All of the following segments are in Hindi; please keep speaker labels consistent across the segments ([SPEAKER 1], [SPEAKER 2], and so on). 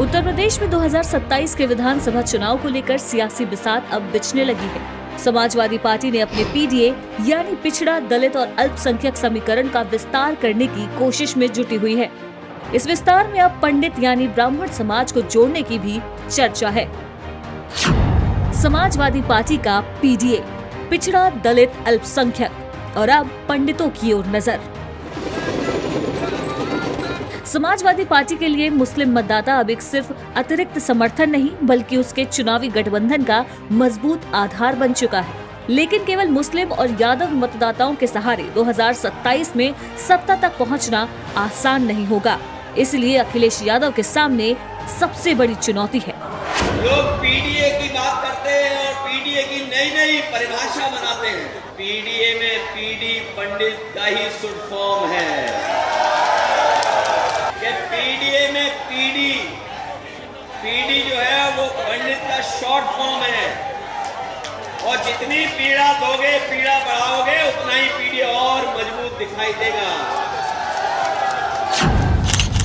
[SPEAKER 1] उत्तर प्रदेश में 2027 के विधानसभा चुनाव को लेकर सियासी बिसात अब बिछने लगी है। समाजवादी पार्टी ने अपने पीडीए यानी पिछड़ा, दलित और अल्पसंख्यक समीकरण का विस्तार करने की कोशिश में जुटी हुई है। इस विस्तार में अब पंडित यानी ब्राह्मण समाज को जोड़ने की भी चर्चा है। समाजवादी पार्टी का पीडीए, पिछड़ा, दलित, अल्पसंख्यक और अब पंडितों की ओर नजर। समाजवादी पार्टी के लिए मुस्लिम मतदाता अब एक सिर्फ अतिरिक्त समर्थन नहीं बल्कि उसके चुनावी गठबंधन का मजबूत आधार बन चुका है। लेकिन केवल मुस्लिम और यादव मतदाताओं के सहारे 2027 में सत्ता तक पहुंचना आसान नहीं होगा। इसलिए अखिलेश यादव के सामने सबसे बड़ी चुनौती है।
[SPEAKER 2] लोग पीडीए की बात करते हैं और पीडीए की नई नई परिभाषा बनाते हैं। पीडीए में पीडी पंडित का ही शुड फॉर्म है। पीडीए में पीडी जो है वो पंडित का शॉर्ट फॉर्म है और जितनी पीड़ा दोगे, पीड़ा बढ़ाओगे, उतना ही पीडी और मजबूत दिखाई देगा।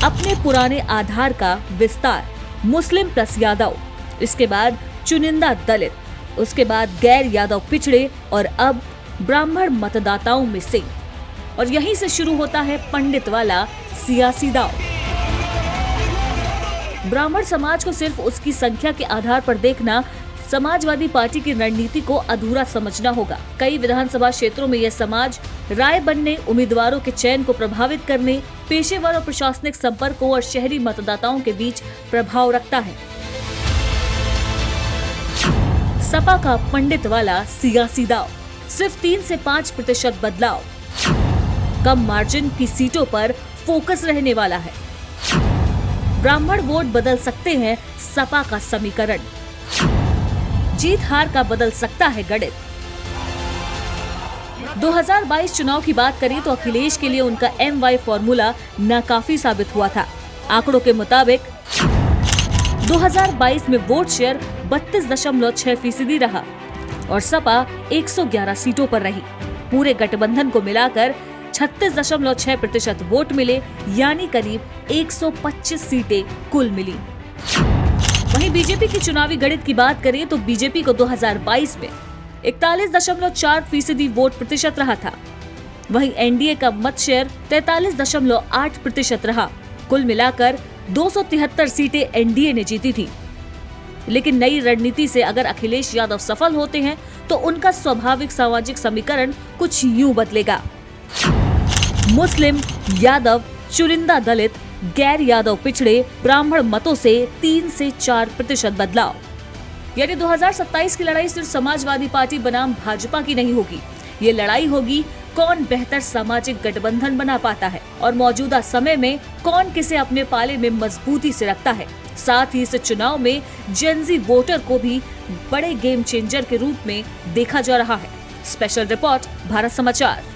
[SPEAKER 1] अपने पुराने आधार का विस्तार, मुस्लिम प्लस यादव, इसके बाद चुनिंदा दलित, उसके बाद गैर यादव पिछड़े और अब ब्राह्मण मतदाताओं में से। और यहीं से शुरू होता है पंडित वाला सियासी दांव। ब्राह्मण समाज को सिर्फ उसकी संख्या के आधार पर देखना समाजवादी पार्टी की रणनीति को अधूरा समझना होगा। कई विधानसभा क्षेत्रों में यह समाज राय बनने, उम्मीदवारों के चयन को प्रभावित करने, पेशेवर और प्रशासनिक संपर्कों और शहरी मतदाताओं के बीच प्रभाव रखता है। सपा का पंडित वाला सियासी दांव, सिर्फ 3 से 5% बदलाव, कम मार्जिन की सीटों पर फोकस रहने वाला है। ब्राह्मण वोट बदल सकते हैं सपा का समीकरण, जीत हार का बदल सकता है गणित। 2022 चुनाव की बात करें तो अखिलेश के लिए उनका MY फॉर्मूला नाकाफी साबित हुआ था। आंकड़ों के मुताबिक 2022 में वोट शेयर 32.6% रहा और सपा 111 सीटों पर रही। पूरे गठबंधन को मिलाकर 36.6% वोट मिले, यानी करीब 125 सीटें कुल मिली। वहीं बीजेपी की चुनावी गणित की बात करें तो बीजेपी को 2022 में 41.4% वोट प्रतिशत रहा था। वहीं एनडीए का मत शेयर 43.8% रहा। कुल मिलाकर 273 सीटें एनडीए ने जीती थी। लेकिन नई रणनीति से अगर अखिलेश यादव सफल होते हैं तो उनका स्वाभाविक सामाजिक समीकरण कुछ यूं बदलेगा। मुस्लिम, यादव, चुनिंदा दलित, गैर यादव पिछड़े, ब्राह्मण मतों से 3 से 4% बदलाव। यानी 2027 की लड़ाई सिर्फ समाजवादी पार्टी बनाम भाजपा की नहीं होगी। ये लड़ाई होगी कौन बेहतर सामाजिक गठबंधन बना पाता है और मौजूदा समय में कौन किसे अपने पाले में मजबूती से रखता है। साथ ही इस चुनाव में जेनजी वोटर को भी बड़े गेम चेंजर के रूप में देखा जा रहा है। स्पेशल रिपोर्ट, भारत समाचार।